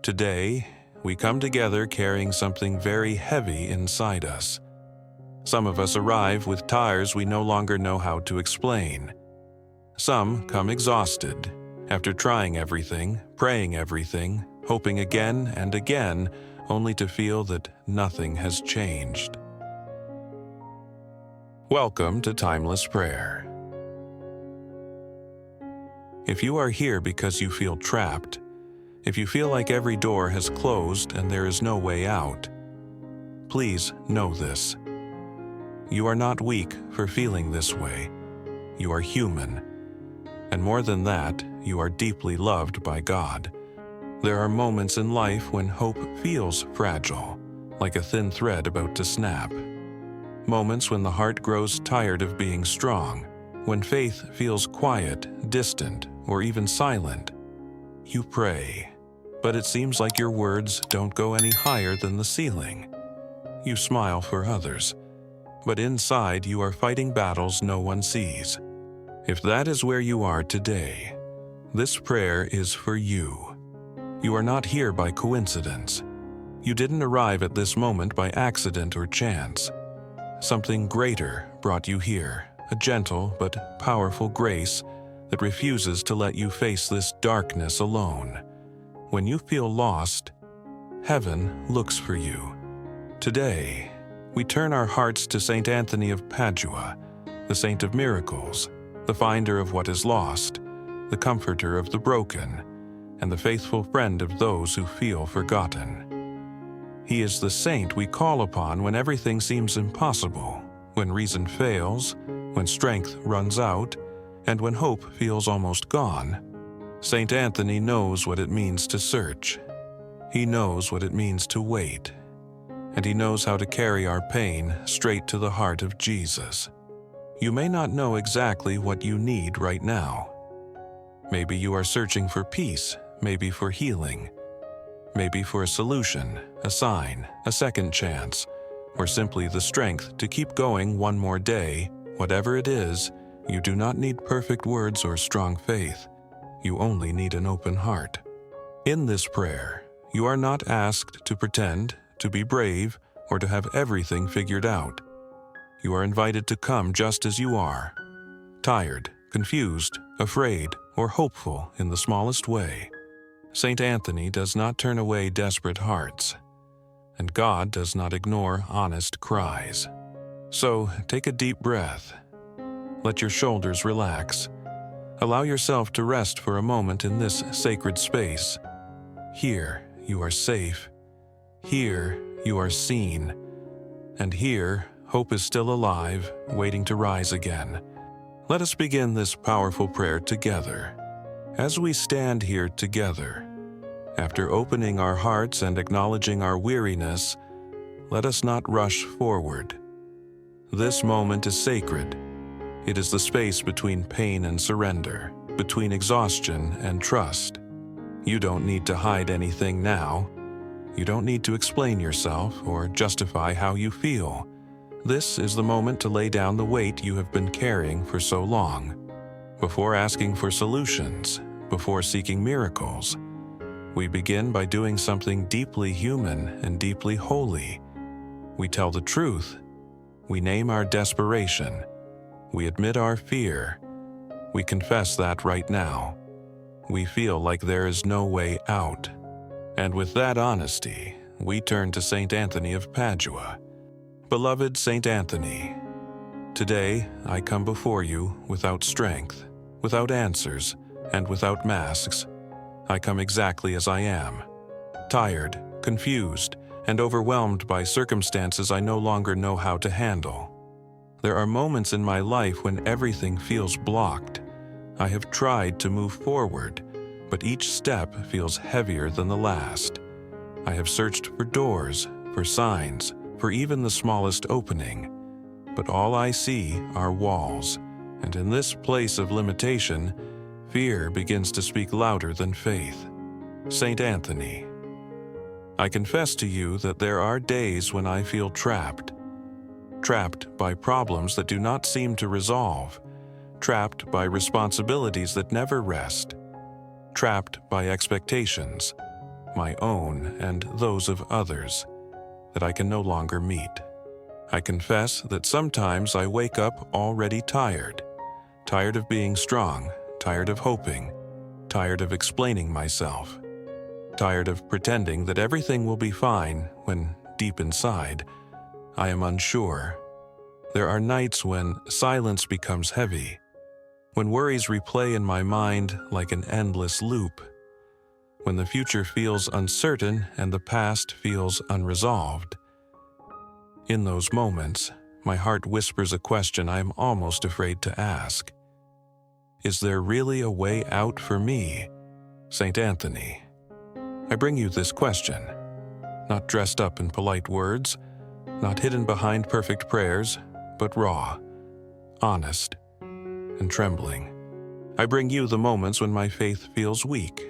Today, we come together carrying something very heavy inside us. Some of us arrive with tires we no longer know how to explain. Some come exhausted, after trying everything, praying everything, hoping again and again, only to feel that nothing has changed. Welcome to Timeless Prayer. If you are here because you feel trapped, if you feel like every door has closed and there is no way out, please know this. You are not weak for feeling this way. You are human. And more than that, you are deeply loved by God. There are moments in life when hope feels fragile, like a thin thread about to snap. Moments when the heart grows tired of being strong, when faith feels quiet, distant, or even silent. You pray, but it seems like your words don't go any higher than the ceiling. You smile for others, but inside you are fighting battles no one sees. If that is where you are today, this prayer is for you. You are not here by coincidence. You didn't arrive at this moment by accident or chance. Something greater brought you here, a gentle but powerful grace that refuses to let you face this darkness alone. When you feel lost, heaven looks for you. Today, we turn our hearts to Saint Anthony of Padua, the saint of miracles, the finder of what is lost, the comforter of the broken, and the faithful friend of those who feel forgotten. He is the saint we call upon when everything seems impossible, when reason fails, when strength runs out, and when hope feels almost gone. Saint Anthony knows what it means to search. He knows what it means to wait. And he knows how to carry our pain straight to the heart of Jesus. You may not know exactly what you need right now. Maybe you are searching for peace, maybe for healing, maybe for a solution, a sign, a second chance, or simply the strength to keep going one more day. Whatever it is, you do not need perfect words or strong faith. You only need an open heart. In this prayer, you are not asked to pretend, to be brave, or to have everything figured out. You are invited to come just as you are, tired, confused, afraid, or hopeful in the smallest way. Saint Anthony does not turn away desperate hearts, and God does not ignore honest cries. So take a deep breath. Let your shoulders relax. Allow yourself to rest for a moment in this sacred space. Here you are safe. Here you are seen. And here hope is still alive, waiting to rise again. Let us begin this powerful prayer together. As we stand here together, after opening our hearts and acknowledging our weariness, let us not rush forward. This moment is sacred. It is the space between pain and surrender, between exhaustion and trust. You don't need to hide anything now. You don't need to explain yourself or justify how you feel. This is the moment to lay down the weight you have been carrying for so long. Before asking for solutions, before seeking miracles, we begin by doing something deeply human and deeply holy. We tell the truth. We name our desperation. We admit our fear. We confess that right now. We feel like there is no way out. And with that honesty, we turn to Saint Anthony of Padua. Beloved Saint Anthony, today I come before you without strength, without answers, and without masks. I come exactly as I am, tired, confused, and overwhelmed by circumstances I no longer know how to handle. There are moments in my life when everything feels blocked. I have tried to move forward, but each step feels heavier than the last. I have searched for doors, for signs, for even the smallest opening, but all I see are walls, and in this place of limitation, fear begins to speak louder than faith. Saint Anthony, I confess to you that there are days when I feel trapped by problems that do not seem to resolve, trapped by responsibilities that never rest, trapped by expectations, my own and those of others, that I can no longer meet. I confess that sometimes I wake up already tired of being strong, tired of hoping, tired of explaining myself, tired of pretending that everything will be fine when, deep inside, I am unsure. There are nights when silence becomes heavy, when worries replay in my mind like an endless loop, when the future feels uncertain and the past feels unresolved. In those moments, my heart whispers a question I am almost afraid to ask. Is there really a way out for me, St. Anthony? I bring you this question, not dressed up in polite words, not hidden behind perfect prayers, but raw, honest, and trembling. I bring you the moments when my faith feels weak,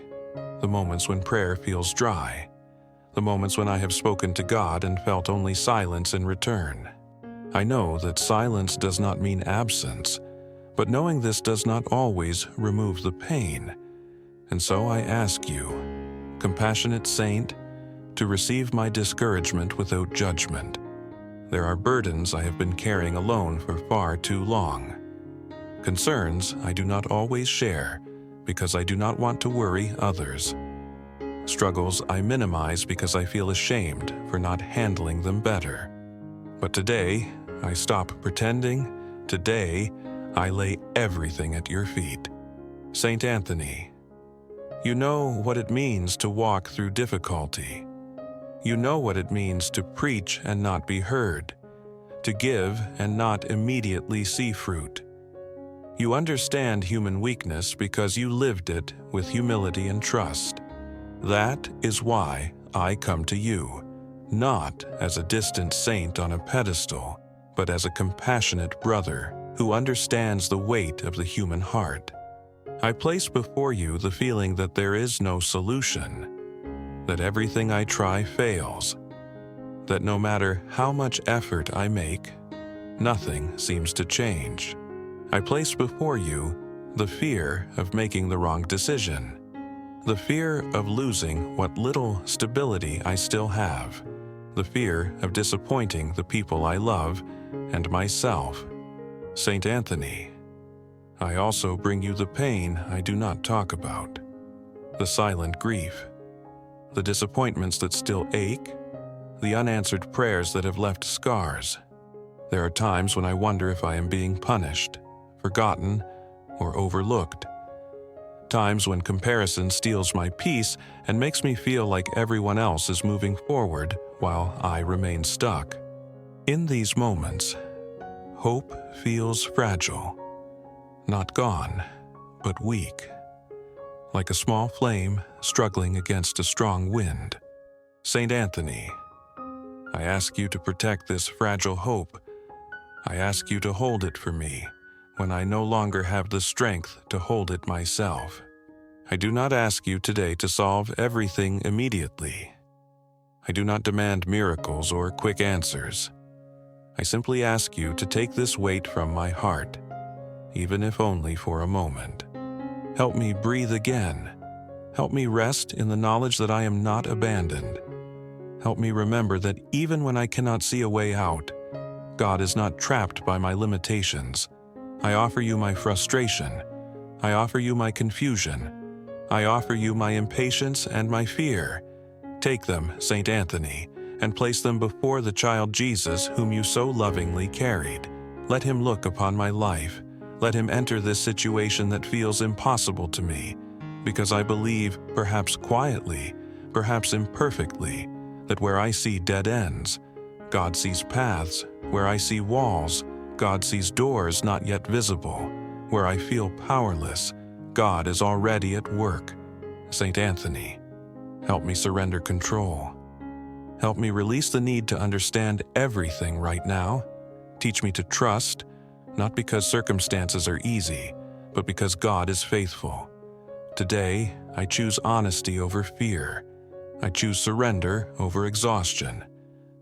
the moments when prayer feels dry, the moments when I have spoken to God and felt only silence in return. I know that silence does not mean absence, but knowing this does not always remove the pain. And so I ask you, compassionate saint, to receive my discouragement without judgment. There are burdens I have been carrying alone for far too long. Concerns I do not always share because I do not want to worry others. Struggles I minimize because I feel ashamed for not handling them better. But today, I stop pretending. Today, I lay everything at your feet. St. Anthony, you know what it means to walk through difficulty. You know what it means to preach and not be heard, to give and not immediately see fruit. You understand human weakness because you lived it with humility and trust. That is why I come to you, not as a distant saint on a pedestal, but as a compassionate brother who understands the weight of the human heart. I place before you the feeling that there is no solution, that everything I try fails, that no matter how much effort I make, nothing seems to change. I place before you the fear of making the wrong decision, the fear of losing what little stability I still have, the fear of disappointing the people I love and myself. St. Anthony, I also bring you the pain I do not talk about, the silent grief, the disappointments that still ache, the unanswered prayers that have left scars. There are times when I wonder if I am being punished, forgotten, or overlooked. Times when comparison steals my peace and makes me feel like everyone else is moving forward while I remain stuck. In these moments, hope feels fragile, not gone, but weak, like a small flame struggling against a strong wind. St. Anthony, I ask you to protect this fragile hope. I ask you to hold it for me when I no longer have the strength to hold it myself. I do not ask you today to solve everything immediately. I do not demand miracles or quick answers. I simply ask you to take this weight from my heart, even if only for a moment. Help me breathe again. Help me rest in the knowledge that I am not abandoned. Help me remember that even when I cannot see a way out, God is not trapped by my limitations. I offer you my frustration. I offer you my confusion. I offer you my impatience and my fear. Take them, St. Anthony, and place them before the child Jesus whom you so lovingly carried. Let him look upon my life. Let him enter this situation that feels impossible to me, because I believe, perhaps quietly, perhaps imperfectly, that where I see dead ends, God sees paths. Where I see walls, God sees doors not yet visible. Where I feel powerless, God is already at work. St. Anthony, help me surrender control. Help me release the need to understand everything right now. Teach me to trust, not because circumstances are easy, but because God is faithful. Today, I choose honesty over fear. I choose surrender over exhaustion.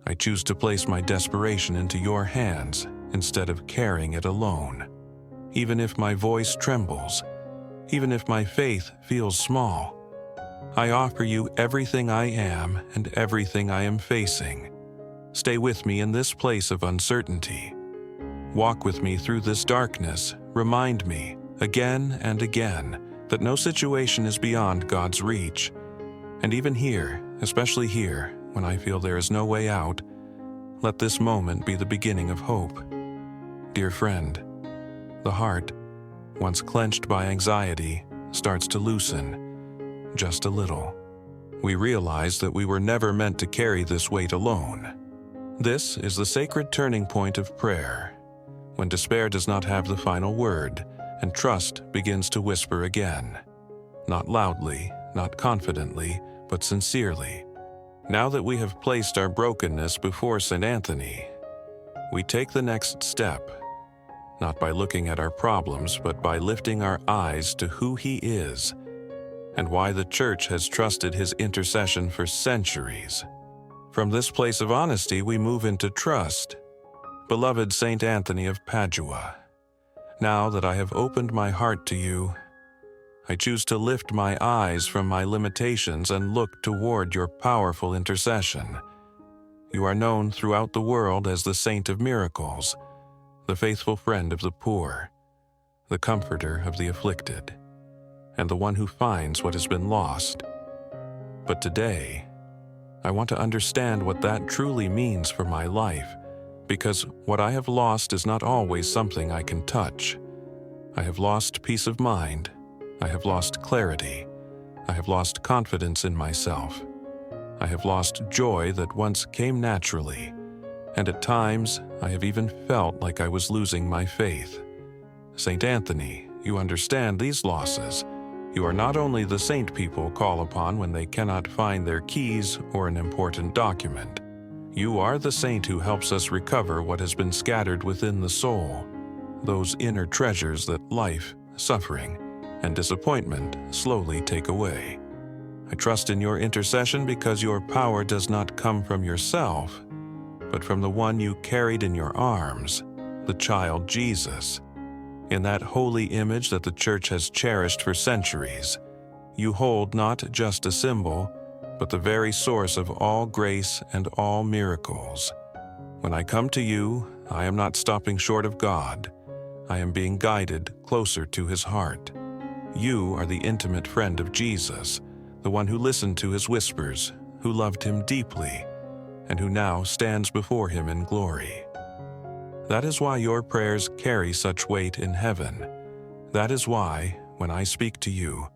I choose to place my desperation into your hands instead of carrying it alone. Even if my voice trembles, even if my faith feels small, I offer you everything I am and everything I am facing. Stay with me in this place of uncertainty. Walk with me through this darkness. Remind me, again and again, that no situation is beyond God's reach. And even here, especially here, when I feel there is no way out, let this moment be the beginning of hope. Dear friend, the heart, once clenched by anxiety, starts to loosen, just a little. We realize that we were never meant to carry this weight alone. This is the sacred turning point of prayer, when despair does not have the final word, and trust begins to whisper again. Not loudly, not confidently, but sincerely. Now that we have placed our brokenness before St. Anthony, we take the next step, not by looking at our problems, but by lifting our eyes to who He is and why the Church has trusted His intercession for centuries. From this place of honesty, we move into trust. Beloved St. Anthony of Padua, now that I have opened my heart to you, I choose to lift my eyes from my limitations and look toward your powerful intercession. You are known throughout the world as the Saint of Miracles, the faithful friend of the poor, the comforter of the afflicted, and the one who finds what has been lost. But today, I want to understand what that truly means for my life, because what I have lost is not always something I can touch. I have lost peace of mind. I have lost clarity. I have lost confidence in myself. I have lost joy that once came naturally, and at times I have even felt like I was losing my faith. St. Anthony, you understand these losses. You are not only the saint people call upon when they cannot find their keys or an important document. You are the saint who helps us recover what has been scattered within the soul, those inner treasures that life, suffering, and disappointment slowly take away. I trust in your intercession because your power does not come from yourself, but from the one you carried in your arms, the child Jesus. In that holy image that the Church has cherished for centuries, you hold not just a symbol, but the very source of all grace and all miracles. When I come to you, I am not stopping short of God. I am being guided closer to His heart. You are the intimate friend of Jesus, the one who listened to His whispers, who loved Him deeply, and who now stands before Him in glory. That is why your prayers carry such weight in heaven. That is why, when I speak to you,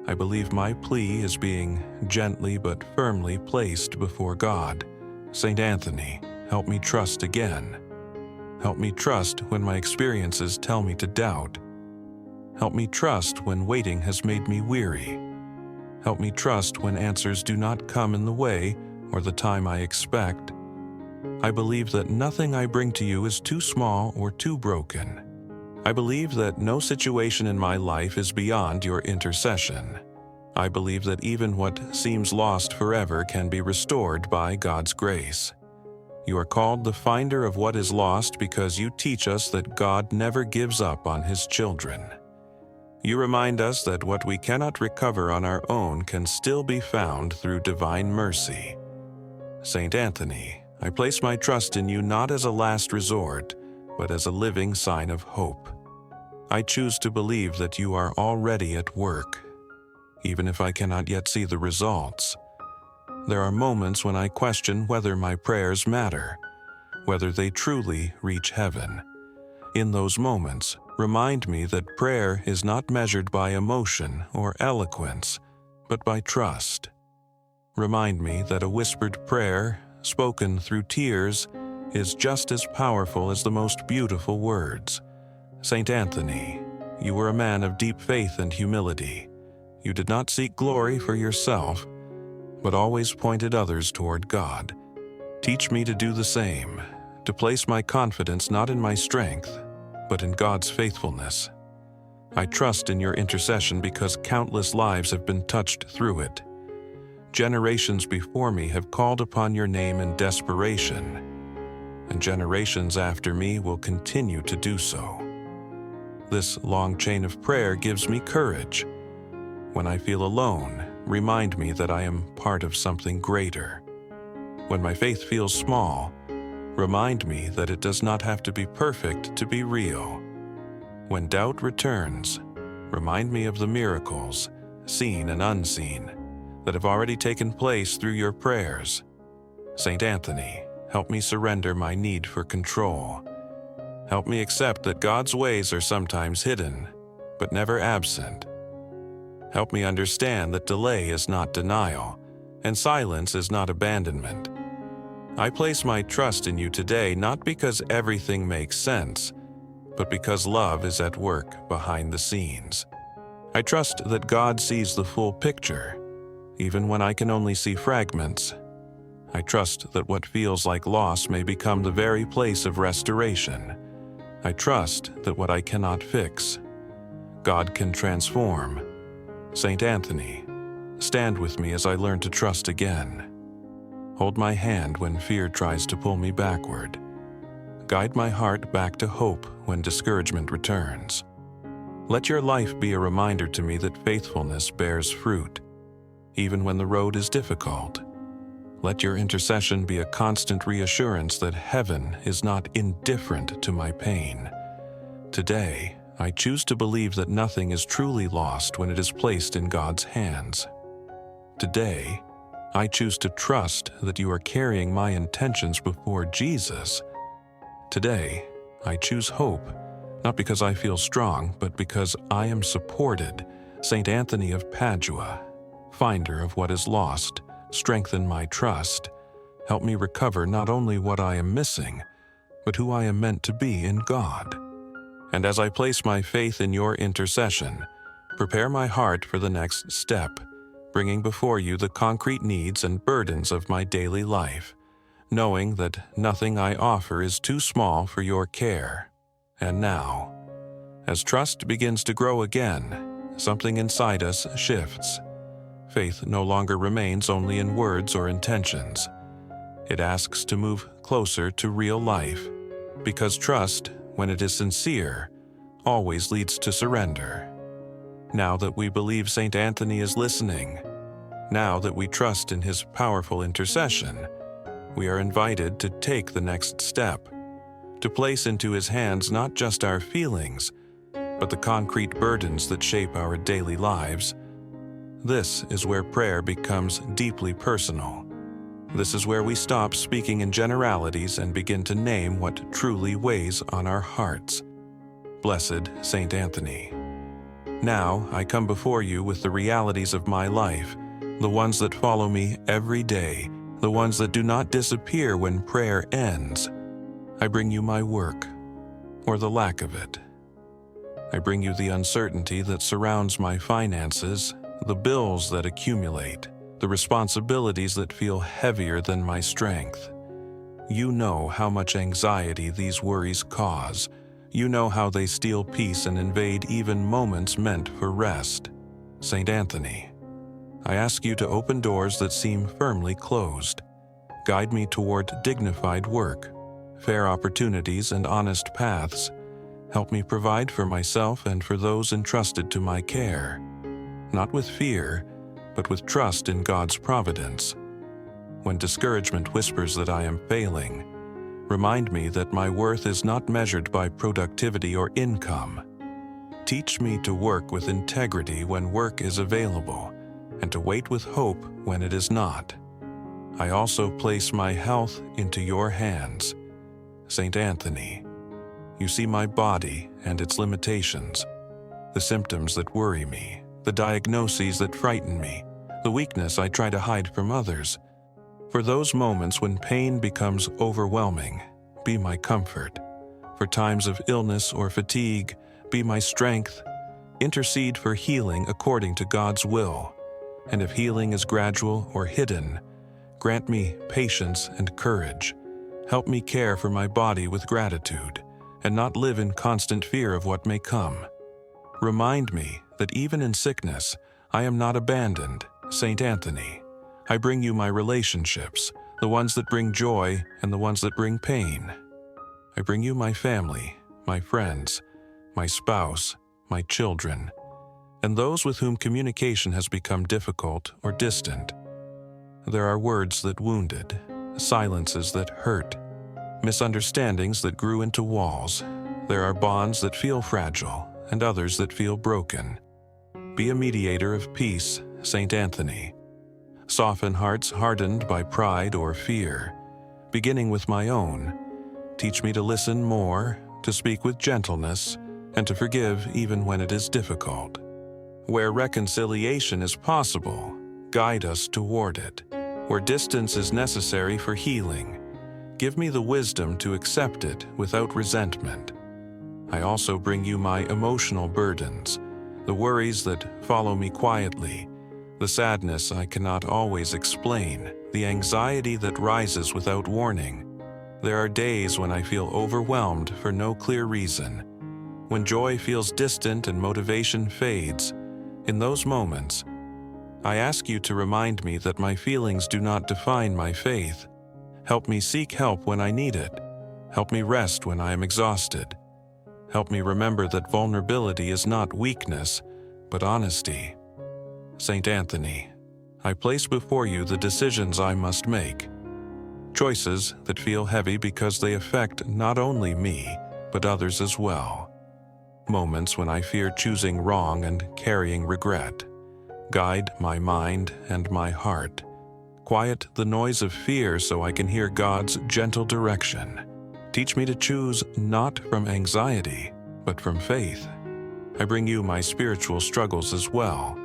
I believe my plea is being gently but firmly placed before God. St. Anthony, help me trust again. Help me trust when my experiences tell me to doubt. Help me trust when waiting has made me weary. Help me trust when answers do not come in the way or the time I expect. I believe that nothing I bring to you is too small or too broken. I believe that no situation in my life is beyond your intercession. I believe that even what seems lost forever can be restored by God's grace. You are called the finder of what is lost because you teach us that God never gives up on His children. You remind us that what we cannot recover on our own can still be found through divine mercy. St. Anthony, I place my trust in you not as a last resort, but as a living sign of hope. I choose to believe that you are already at work, even if I cannot yet see the results. There are moments when I question whether my prayers matter, whether they truly reach heaven. In those moments, remind me that prayer is not measured by emotion or eloquence, but by trust. Remind me that a whispered prayer, spoken through tears, is just as powerful as the most beautiful words. St. Anthony, you were a man of deep faith and humility. You did not seek glory for yourself, but always pointed others toward God. Teach me to do the same, to place my confidence not in my strength, but in God's faithfulness. I trust in your intercession because countless lives have been touched through it. Generations before me have called upon your name in desperation, and generations after me will continue to do so. This long chain of prayer gives me courage. When I feel alone, remind me that I am part of something greater. When my faith feels small, remind me that it does not have to be perfect to be real. When doubt returns, remind me of the miracles, seen and unseen, that have already taken place through your prayers. Saint Anthony, help me surrender my need for control. Help me accept that God's ways are sometimes hidden, but never absent. Help me understand that delay is not denial, and silence is not abandonment. I place my trust in you today not because everything makes sense, but because love is at work behind the scenes. I trust that God sees the full picture, even when I can only see fragments. I trust that what feels like loss may become the very place of restoration. I trust that what I cannot fix, God can transform. Saint Anthony, stand with me as I learn to trust again. Hold my hand when fear tries to pull me backward. Guide my heart back to hope when discouragement returns. Let your life be a reminder to me that faithfulness bears fruit, even when the road is difficult. Let your intercession be a constant reassurance that heaven is not indifferent to my pain. Today, I choose to believe that nothing is truly lost when it is placed in God's hands. Today, I choose to trust that you are carrying my intentions before Jesus. Today, I choose hope, not because I feel strong, but because I am supported. Saint Anthony of Padua, finder of what is lost, strengthen my trust. Help me recover not only what I am missing, but who I am meant to be in God. And as I place my faith in your intercession, prepare my heart for the next step, bringing before you the concrete needs and burdens of my daily life, knowing that nothing I offer is too small for your care. And now, as trust begins to grow again, something inside us shifts. Faith no longer remains only in words or intentions. It asks to move closer to real life, because trust, when it is sincere, always leads to surrender. Now that we believe Saint Anthony is listening, now that we trust in his powerful intercession, we are invited to take the next step, to place into his hands not just our feelings, but the concrete burdens that shape our daily lives. This is where prayer becomes deeply personal. This is where we stop speaking in generalities and begin to name what truly weighs on our hearts. Blessed Saint Anthony, now I come before you with the realities of my life, the ones that follow me every day, the ones that do not disappear when prayer ends. I bring you my work, or the lack of it. I bring you the uncertainty that surrounds my finances, the bills that accumulate, the responsibilities that feel heavier than my strength. You know how much anxiety these worries cause. You know how they steal peace and invade even moments meant for rest. Saint Anthony, I ask you to open doors that seem firmly closed. Guide me toward dignified work, fair opportunities, and honest paths. Help me provide for myself and for those entrusted to my care, not with fear, but with trust in God's providence. When discouragement whispers that I am failing, remind me that my worth is not measured by productivity or income. Teach me to work with integrity when work is available, and to wait with hope when it is not. I also place my health into your hands. Saint Anthony, you see my body and its limitations, the symptoms that worry me, the diagnoses that frighten me, the weakness I try to hide from others. For those moments when pain becomes overwhelming, be my comfort. For times of illness or fatigue, be my strength. Intercede for healing according to God's will. And if healing is gradual or hidden, grant me patience and courage. Help me care for my body with gratitude, and not live in constant fear of what may come. Remind me that even in sickness, I am not abandoned. Saint Anthony, I bring you my relationships, the ones that bring joy and the ones that bring pain. I bring you my family, my friends, my spouse, my children. and those with whom communication has become difficult or distant. There are words that wounded, silences that hurt, misunderstandings that grew into walls. There are bonds that feel fragile and others that feel broken. Be a mediator of peace, Saint Anthony. Soften hearts hardened by pride or fear. Beginning with my own, teach me to listen more, to speak with gentleness, and to forgive even when it is difficult. Where reconciliation is possible, guide us toward it. Where distance is necessary for healing, give me the wisdom to accept it without resentment. I also bring you my emotional burdens, the worries that follow me quietly, the sadness I cannot always explain, the anxiety that rises without warning. There are days when I feel overwhelmed for no clear reason, when joy feels distant and motivation fades. In those moments, I ask you to remind me that my feelings do not define my faith. Help me seek help when I need it. Help me rest when I am exhausted. Help me remember that vulnerability is not weakness, but honesty. Saint Anthony, I place before you the decisions I must make. Choices that feel heavy because they affect not only me, but others as well. Moments when I fear choosing wrong and carrying regret. Guide my mind and my heart. Quiet the noise of fear so I can hear God's gentle direction. Teach me to choose not from anxiety, but from faith. I bring you my spiritual struggles as well.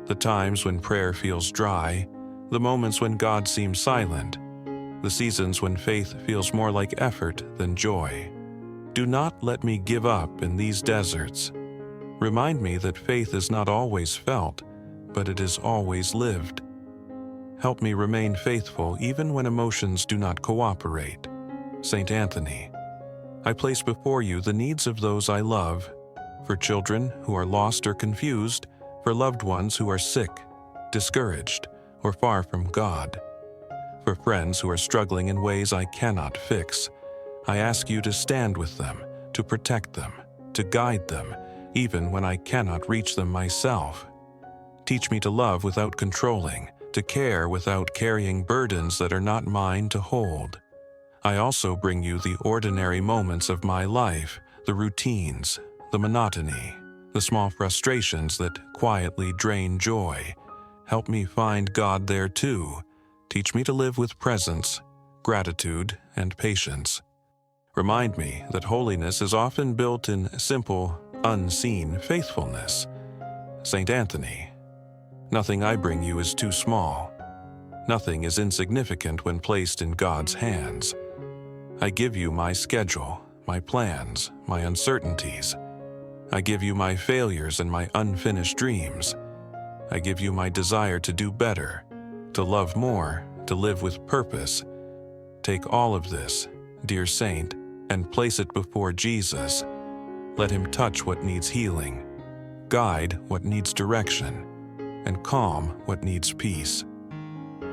The times when prayer feels dry, the moments when God seems silent, the seasons when faith feels more like effort than joy. Do not let me give up in these deserts. Remind me that faith is not always felt, but it is always lived. Help me remain faithful even when emotions do not cooperate. Saint Anthony, I place before you the needs of those I love, for children who are lost or confused, for loved ones who are sick, discouraged, or far from God, for friends who are struggling in ways I cannot fix. I ask you to stand with them, to protect them, to guide them, even when I cannot reach them myself. Teach me to love without controlling, to care without carrying burdens that are not mine to hold. I also bring you the ordinary moments of my life, the routines, the monotony, the small frustrations that quietly drain joy. Help me find God there too. Teach me to live with presence, gratitude, and patience. Remind me that holiness is often built in simple, unseen faithfulness. Saint Anthony, nothing I bring you is too small. Nothing is insignificant when placed in God's hands. I give you my schedule, my plans, my uncertainties. I give you my failures and my unfinished dreams. I give you my desire to do better, to love more, to live with purpose. Take all of this, dear saint, and place it before Jesus. Let him touch what needs healing, guide what needs direction, and calm what needs peace.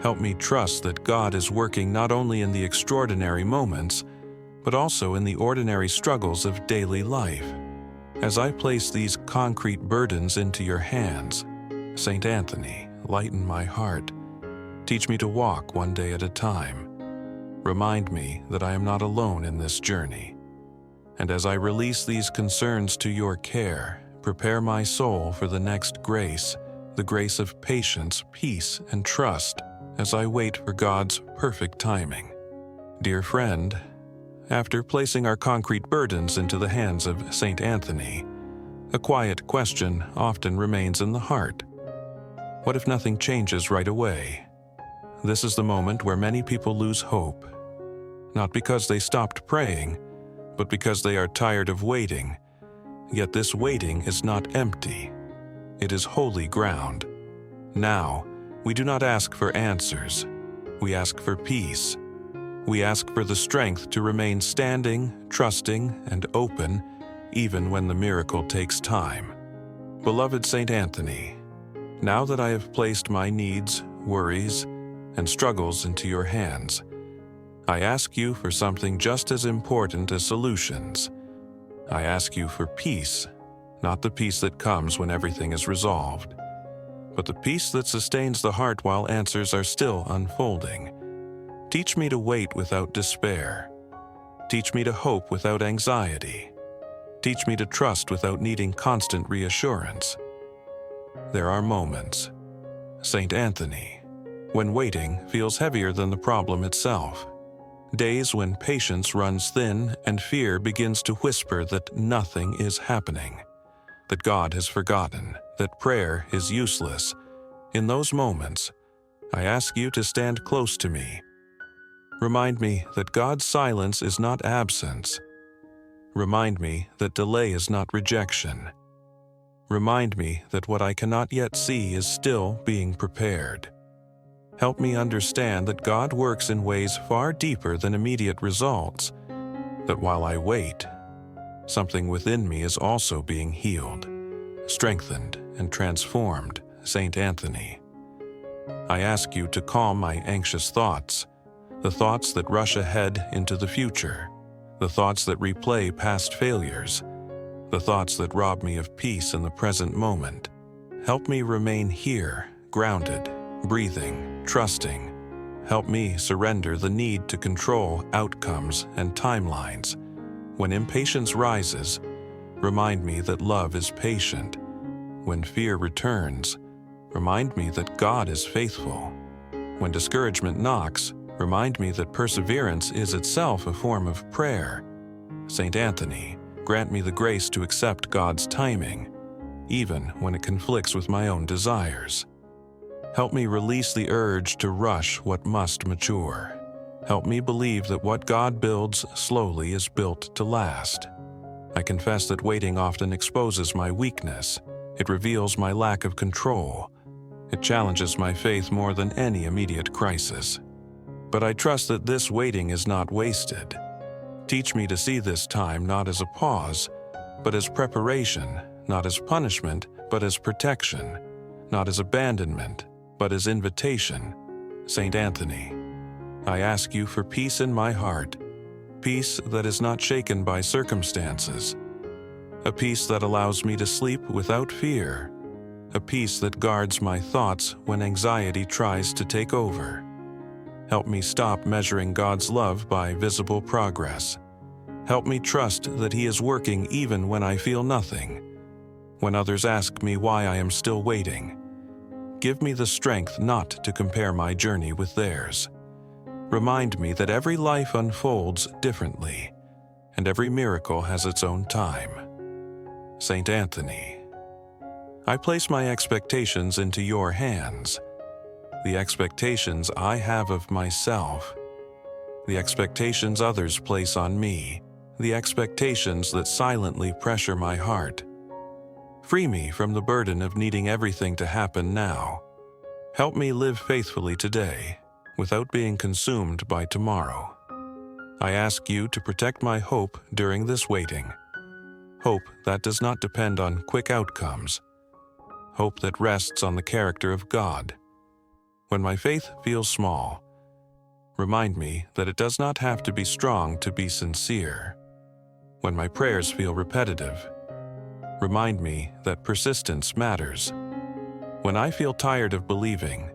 Help me trust that God is working not only in the extraordinary moments, but also in the ordinary struggles of daily life. As I place these concrete burdens into your hands, Saint Anthony, lighten my heart. Teach me to walk one day at a time. Remind me that I am not alone in this journey. And as I release these concerns to your care, prepare my soul for the next grace, the grace of patience, peace, and trust, as I wait for God's perfect timing. Dear friend, after placing our concrete burdens into the hands of Saint Anthony, a quiet question often remains in the heart. What if nothing changes right away? This is the moment where many people lose hope, not because they stopped praying, but because they are tired of waiting. Yet this waiting is not empty. It is holy ground. Now, we do not ask for answers. We ask for peace. We ask for the strength to remain standing, trusting, and open, even when the miracle takes time. Beloved Saint Anthony, now that I have placed my needs, worries, and struggles into your hands, I ask you for something just as important as solutions. I ask you for peace, not the peace that comes when everything is resolved, but the peace that sustains the heart while answers are still unfolding. Teach me to wait without despair. Teach me to hope without anxiety. Teach me to trust without needing constant reassurance. There are moments, Saint Anthony, when waiting feels heavier than the problem itself. Days when patience runs thin and fear begins to whisper that nothing is happening, that God has forgotten, that prayer is useless. In those moments, I ask you to stand close to me. Remind me that God's silence is not absence. Remind me that delay is not rejection. Remind me that what I cannot yet see is still being prepared. Help me understand that God works in ways far deeper than immediate results, that while I wait, something within me is also being healed, strengthened, and transformed, Saint Anthony. I ask you to calm my anxious thoughts, the thoughts that rush ahead into the future, the thoughts that replay past failures, the thoughts that rob me of peace in the present moment. Help me remain here, grounded, breathing, trusting. Help me surrender the need to control outcomes and timelines. When impatience rises, remind me that love is patient. When fear returns, remind me that God is faithful. When discouragement knocks, remind me that perseverance is itself a form of prayer. Saint Anthony, grant me the grace to accept God's timing, even when it conflicts with my own desires. Help me release the urge to rush what must mature. Help me believe that what God builds slowly is built to last. I confess that waiting often exposes my weakness. It reveals my lack of control. It challenges my faith more than any immediate crisis. But I trust that this waiting is not wasted. Teach me to see this time not as a pause, but as preparation, not as punishment, but as protection, not as abandonment, but as invitation. Saint Anthony, I ask you for peace in my heart, peace that is not shaken by circumstances, a peace that allows me to sleep without fear, a peace that guards my thoughts when anxiety tries to take over. Help me stop measuring God's love by visible progress. Help me trust that He is working even when I feel nothing. When others ask me why I am still waiting, give me the strength not to compare my journey with theirs. Remind me that every life unfolds differently, and every miracle has its own time. Saint Anthony, I place my expectations into your hands. The expectations I have of myself, the expectations others place on me, the expectations that silently pressure my heart. Free me from the burden of needing everything to happen now. Help me live faithfully today, without being consumed by tomorrow. I ask you to protect my hope during this waiting. Hope that does not depend on quick outcomes. Hope that rests on the character of God. When my faith feels small, remind me that it does not have to be strong to be sincere. When my prayers feel repetitive, remind me that persistence matters. When I feel tired of believing,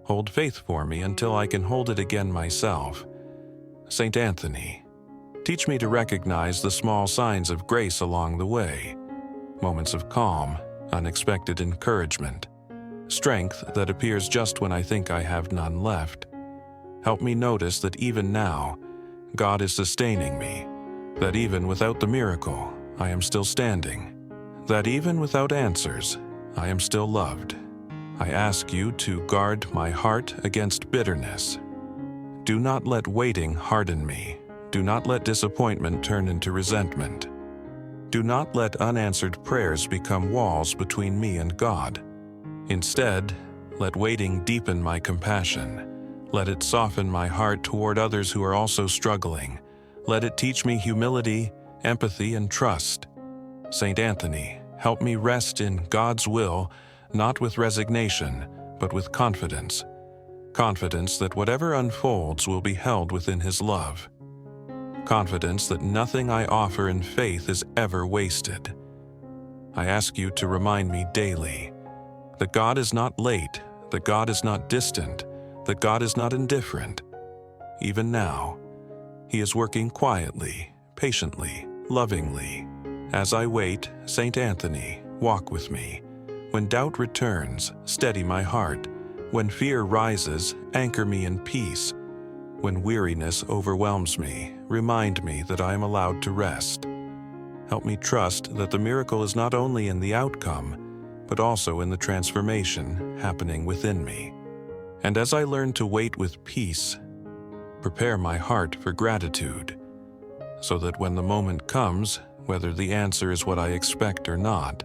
hold faith for me until I can hold it again myself. Saint Anthony, teach me to recognize the small signs of grace along the way, moments of calm, unexpected encouragement, strength that appears just when I think I have none left. Help me notice that even now, God is sustaining me, that even without the miracle, I am still standing, that even without answers, I am still loved. I ask you to guard my heart against bitterness. Do not let waiting harden me. Do not let disappointment turn into resentment. Do not let unanswered prayers become walls between me and God. Instead, let waiting deepen my compassion. Let it soften my heart toward others who are also struggling. Let it teach me humility, empathy, and trust. Saint Anthony, help me rest in God's will, not with resignation, but with confidence. Confidence that whatever unfolds will be held within His love. Confidence that nothing I offer in faith is ever wasted. I ask you to remind me daily that God is not late, that God is not distant, that God is not indifferent. Even now, He is working quietly, patiently, lovingly. As I wait, Saint Anthony, walk with me. When doubt returns, steady my heart. When fear rises, anchor me in peace. When weariness overwhelms me, remind me that I am allowed to rest. Help me trust that the miracle is not only in the outcome, but also in the transformation happening within me. And as I learn to wait with peace, prepare my heart for gratitude, so that when the moment comes, whether the answer is what I expect or not,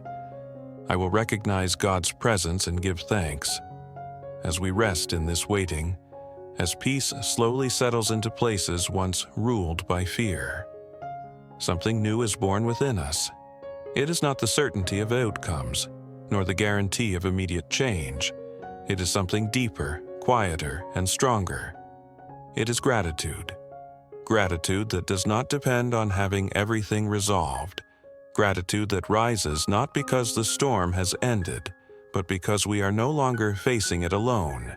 I will recognize God's presence and give thanks. As we rest in this waiting, as peace slowly settles into places once ruled by fear, something new is born within us. It is not the certainty of outcomes, nor the guarantee of immediate change. It is something deeper, quieter, and stronger. It is gratitude. Gratitude that does not depend on having everything resolved. Gratitude that rises not because the storm has ended, but because we are no longer facing it alone.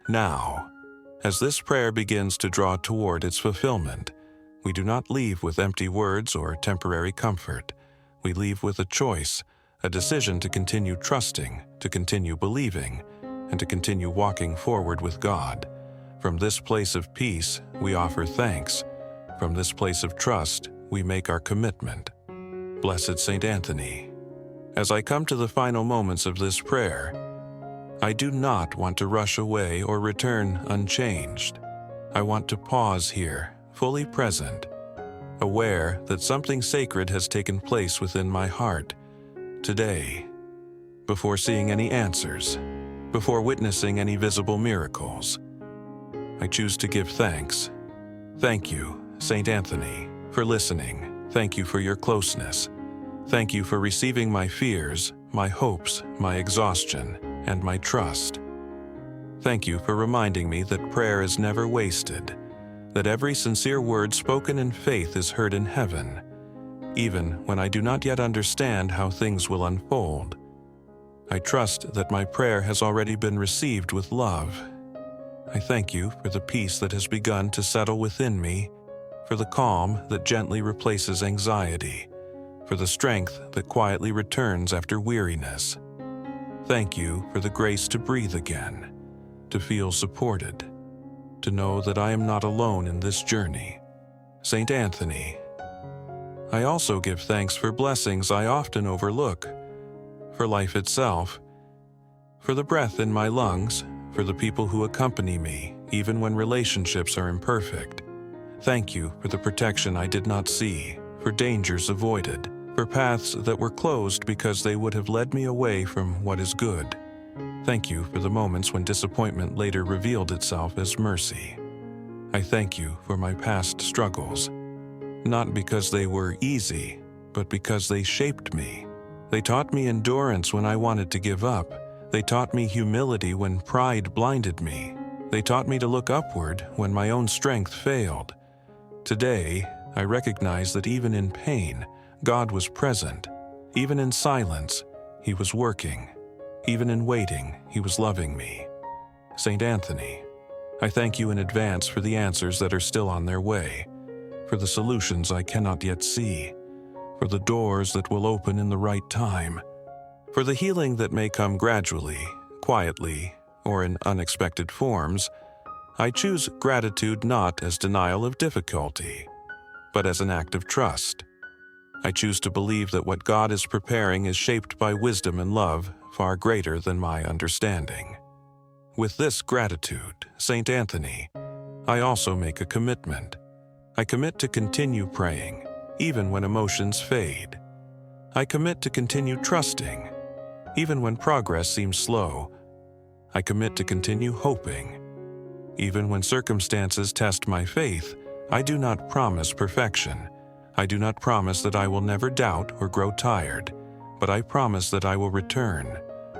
Now, as this prayer begins to draw toward its fulfillment, we do not leave with empty words or temporary comfort. We leave with a choice, a decision to continue trusting, to continue believing, and to continue walking forward with God. From this place of peace, we offer thanks. From this place of trust, we make our commitment. Blessed Saint Anthony, as I come to the final moments of this prayer, I do not want to rush away or return unchanged. I want to pause here, fully present, aware that something sacred has taken place within my heart today, before seeing any answers, before witnessing any visible miracles. I choose to give thanks. Thank you, Saint Anthony, for listening. Thank you for your closeness. Thank you for receiving my fears, my hopes, my exhaustion, and my trust. Thank you for reminding me that prayer is never wasted, that every sincere word spoken in faith is heard in heaven, even when I do not yet understand how things will unfold. I trust that my prayer has already been received with love. I thank you for the peace that has begun to settle within me, for the calm that gently replaces anxiety, for the strength that quietly returns after weariness. Thank you for the grace to breathe again, to feel supported, to know that I am not alone in this journey. Saint Anthony, I also give thanks for blessings I often overlook, for life itself, for the breath in my lungs, for the people who accompany me, even when relationships are imperfect. Thank you for the protection I did not see, for dangers avoided, for paths that were closed because they would have led me away from what is good. Thank you for the moments when disappointment later revealed itself as mercy. I thank you for my past struggles, not because they were easy, but because they shaped me. They taught me endurance when I wanted to give up. They taught me humility when pride blinded me. They taught me to look upward when my own strength failed. Today, I recognize that even in pain, God was present. Even in silence, He was working. Even in waiting, He was loving me. Saint Anthony, I thank you in advance for the answers that are still on their way, for the solutions I cannot yet see, for the doors that will open in the right time, for the healing that may come gradually, quietly, or in unexpected forms. I choose gratitude not as denial of difficulty, but as an act of trust. I choose to believe that what God is preparing is shaped by wisdom and love far greater than my understanding. With this gratitude, Saint Anthony, I also make a commitment. I commit to continue praying, even when emotions fade. I commit to continue trusting, even when progress seems slow. I commit to continue hoping. Even when circumstances test my faith, I do not promise perfection. I do not promise that I will never doubt or grow tired, but I promise that I will return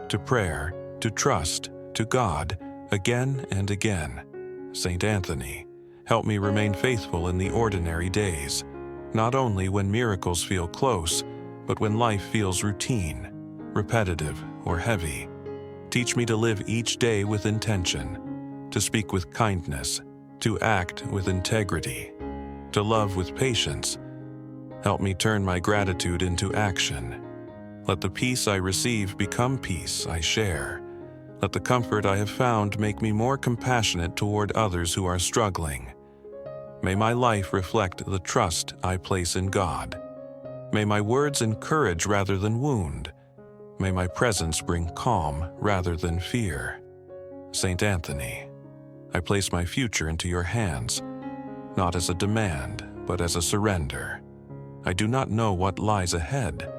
to prayer, to trust, to God, again and again. Saint Anthony, help me remain faithful in the ordinary days, not only when miracles feel close, but when life feels routine, repetitive, or heavy, teach me to live each day with intention, to speak with kindness, to act with integrity, to love with patience. Help me turn my gratitude into action. Let the peace I receive become peace I share. Let the comfort I have found make me more compassionate toward others who are struggling. May my life reflect the trust I place in God. May my words encourage rather than wound. May my presence bring calm rather than fear. Saint Anthony, I place my future into your hands, not as a demand, but as a surrender. I do not know what lies ahead.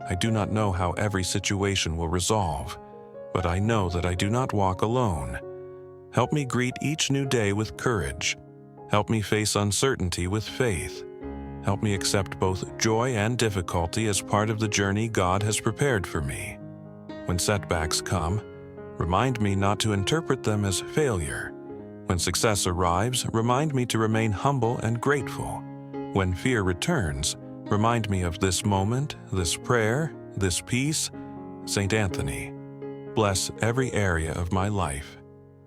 I do not know how every situation will resolve, but I know that I do not walk alone. Help me greet each new day with courage. Help me face uncertainty with faith. Help me accept both joy and difficulty as part of the journey God has prepared for me. When setbacks come, remind me not to interpret them as failure. When success arrives, remind me to remain humble and grateful. When fear returns, remind me of this moment, this prayer, this peace. Saint Anthony, bless every area of my life.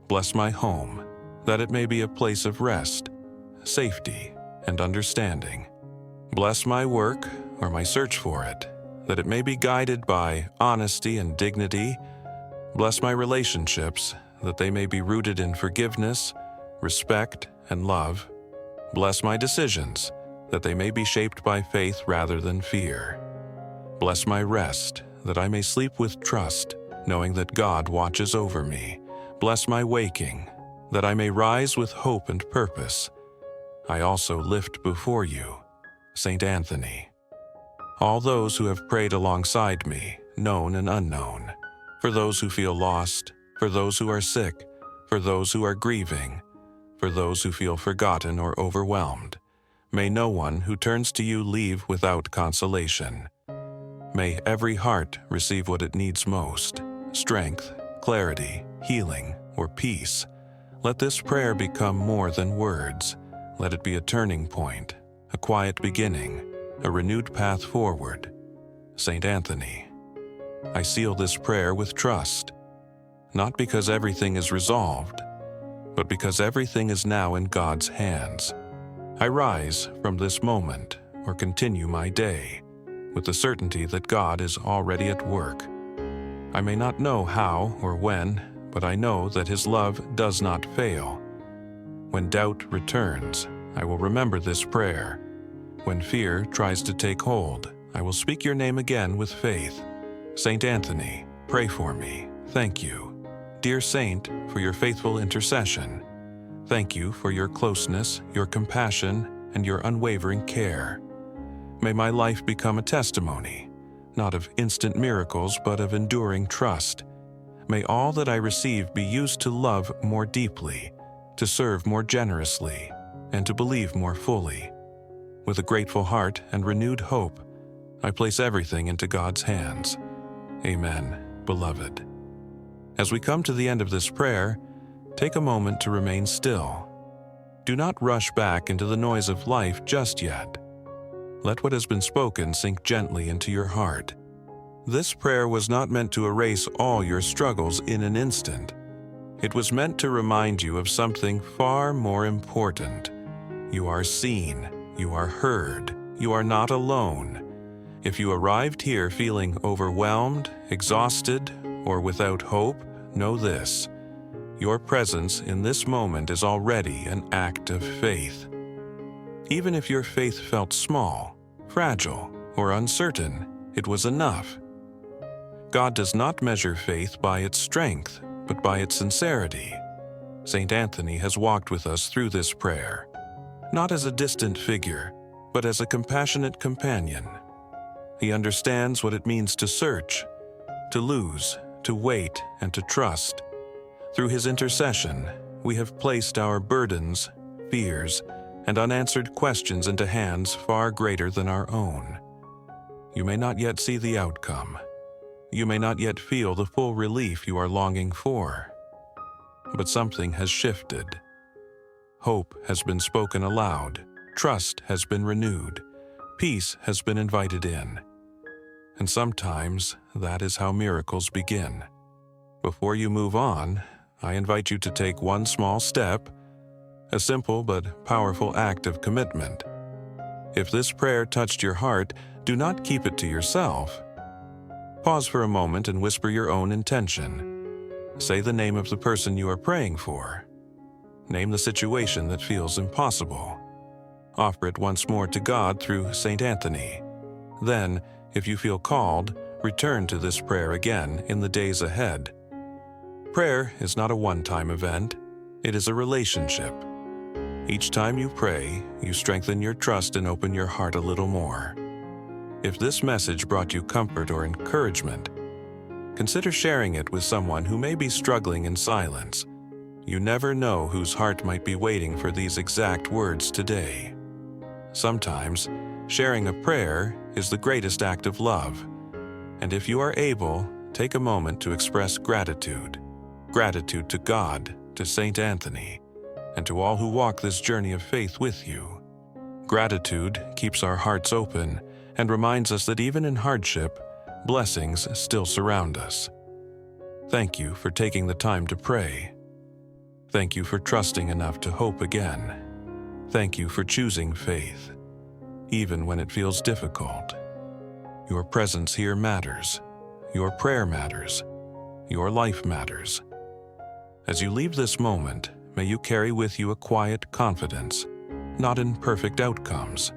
Bless my home, that it may be a place of rest, safety, and understanding. Bless my work, or my search for it, that it may be guided by honesty and dignity. Bless my relationships, that they may be rooted in forgiveness, respect, and love. Bless my decisions, that they may be shaped by faith rather than fear. Bless my rest, that I may sleep with trust, knowing that God watches over me. Bless my waking, that I may rise with hope and purpose. I also lift before you, Saint Anthony, all those who have prayed alongside me, known and unknown, for those who feel lost, for those who are sick, for those who are grieving, for those who feel forgotten or overwhelmed. May no one who turns to you leave without consolation. May every heart receive what it needs most: strength, clarity, healing, or peace. Let this prayer become more than words. Let it be a turning point, a quiet beginning, a renewed path forward. Saint Anthony, I seal this prayer with trust, not because everything is resolved, but because everything is now in God's hands. I rise from this moment or continue my day with the certainty that God is already at work. I may not know how or when, but I know that His love does not fail. When doubt returns, I will remember this prayer. When fear tries to take hold, I will speak your name again with faith. Saint Anthony, pray for me. Thank you. Dear Saint, for your faithful intercession. Thank you for your closeness, your compassion, and your unwavering care. May my life become a testimony, not of instant miracles, but of enduring trust. May all that I receive be used to love more deeply, to serve more generously, and to believe more fully. With a grateful heart and renewed hope, I place everything into God's hands. Amen, beloved. As we come to the end of this prayer, take a moment to remain still. Do not rush back into the noise of life just yet. Let what has been spoken sink gently into your heart. This prayer was not meant to erase all your struggles in an instant. It was meant to remind you of something far more important. You are seen, you are heard, you are not alone. If you arrived here feeling overwhelmed, exhausted, or without hope, know this: your presence in this moment is already an act of faith. Even if your faith felt small, fragile, or uncertain, it was enough. God does not measure faith by its strength, but by its sincerity. Saint Anthony has walked with us through this prayer, not as a distant figure, but as a compassionate companion. He understands what it means to search, to lose, to wait, and to trust. Through his intercession, we have placed our burdens, fears, and unanswered questions into hands far greater than our own. You may not yet see the outcome. You may not yet feel the full relief you are longing for. But something has shifted. Hope has been spoken aloud. Trust has been renewed. Peace has been invited in. and sometimes that is how miracles begin. Before you move on, I invite you to take one small step, a simple but powerful act of commitment. If this prayer touched your heart, do not keep it to yourself. Pause for a moment and whisper your own intention. Say the name of the person you are praying for. Name the situation that feels impossible. Offer it once more to God through St. Anthony. Then, if you feel called, return to this prayer again in the days ahead. Prayer is not a one-time event. It is a relationship. Each time you pray, you strengthen your trust and open your heart a little more. If this message brought you comfort or encouragement, consider sharing it with someone who may be struggling in silence. You never know whose heart might be waiting for these exact words today. Sometimes, sharing a prayer is the greatest act of love. And if you are able, take a moment to express gratitude. Gratitude to God, to St. Anthony, and to all who walk this journey of faith with you. Gratitude keeps our hearts open and reminds us that even in hardship, blessings still surround us. Thank you for taking the time to pray. Thank you for trusting enough to hope again. Thank you for choosing faith, even when it feels difficult. Your presence here matters. Your prayer matters. Your life matters. As you leave this moment, may you carry with you a quiet confidence, not in perfect outcomes,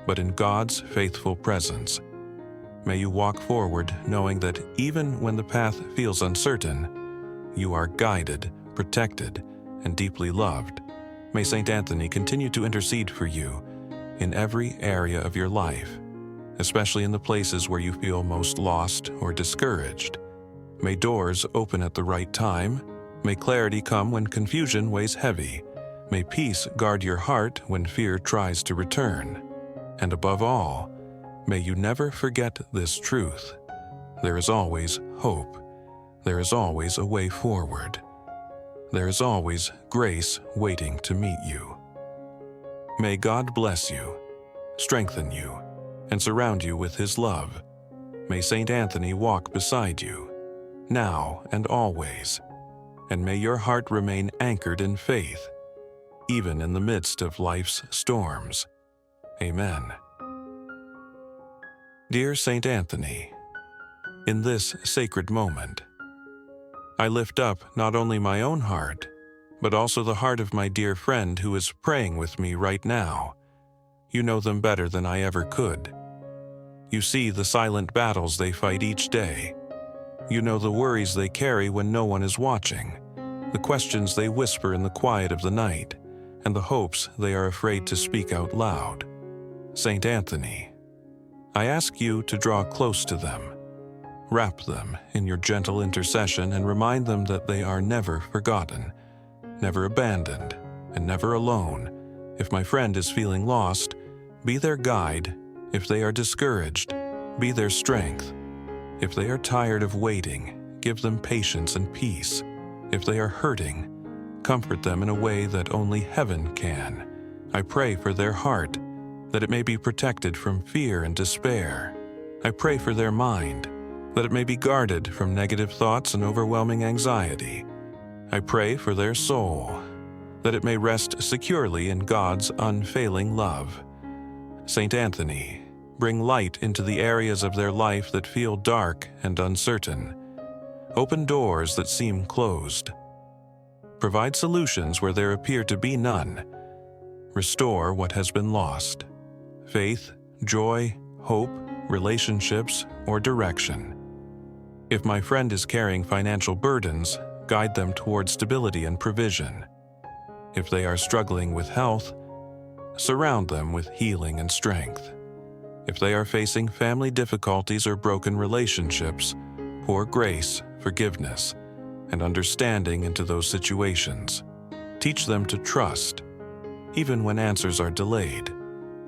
but in God's faithful presence. May you walk forward knowing that even when the path feels uncertain, you are guided, protected, and deeply loved. May St. Anthony continue to intercede for you in every area of your life, especially in the places where you feel most lost or discouraged. May doors open at the right time. May clarity come when confusion weighs heavy. May peace guard your heart when fear tries to return. And above all, may you never forget this truth. There is always hope. There is always a way forward. There is always grace waiting to meet you. May God bless you, strengthen you, and surround you with His love. May St. Anthony walk beside you, now and always. And may your heart remain anchored in faith, even in the midst of life's storms. Amen. Dear St. Anthony, in this sacred moment, I lift up not only my own heart, but also the heart of my dear friend who is praying with me right now. You know them better than I ever could. You see the silent battles they fight each day. You know the worries they carry when no one is watching, the questions they whisper in the quiet of the night, and the hopes they are afraid to speak out loud. St. Anthony, I ask you to draw close to them. Wrap them in your gentle intercession and remind them that they are never forgotten, never abandoned, and never alone. If my friend is feeling lost, be their guide. If they are discouraged, be their strength. If they are tired of waiting, give them patience and peace. If they are hurting, comfort them in a way that only heaven can. I pray for their heart, that it may be protected from fear and despair. I pray for their mind, that it may be guarded from negative thoughts and overwhelming anxiety. I pray for their soul, that it may rest securely in God's unfailing love. St. Anthony, bring light into the areas of their life that feel dark and uncertain. Open doors that seem closed. Provide solutions where there appear to be none. Restore what has been lost. Faith, joy, hope, relationships, or direction. If my friend is carrying financial burdens, guide them toward stability and provision. If they are struggling with health, surround them with healing and strength. If they are facing family difficulties or broken relationships, pour grace, forgiveness, and understanding into those situations. Teach them to trust, even when answers are delayed.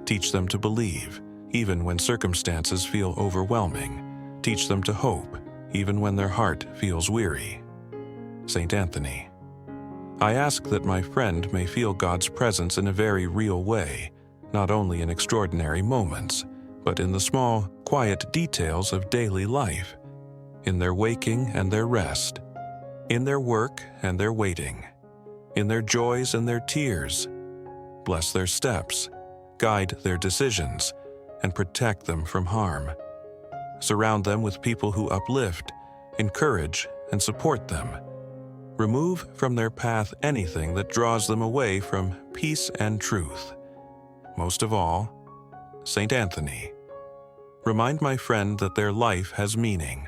Teach them to believe, even when circumstances feel overwhelming. Teach them to hope, even when their heart feels weary. St. Anthony, I ask that my friend may feel God's presence in a very real way, not only in extraordinary moments, but in the small, quiet details of daily life, in their waking and their rest, in their work and their waiting, in their joys and their tears. Bless their steps, guide their decisions, and protect them from harm. Surround them with people who uplift, encourage, and support them. Remove from their path anything that draws them away from peace and truth. Most of all, Saint Anthony. Remind my friend that their life has meaning,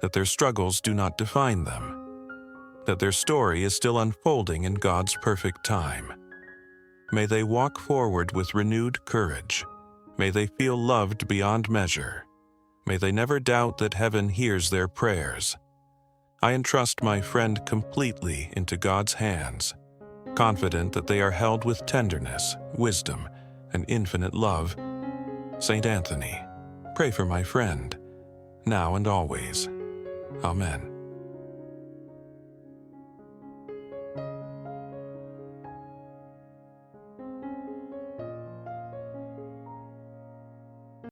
that their struggles do not define them, that their story is still unfolding in God's perfect time. May they walk forward with renewed courage. May they feel loved beyond measure. May they never doubt that heaven hears their prayers. I entrust my friend completely into God's hands, confident that they are held with tenderness, wisdom, and infinite love. Saint Anthony, pray for my friend, now and always. Amen.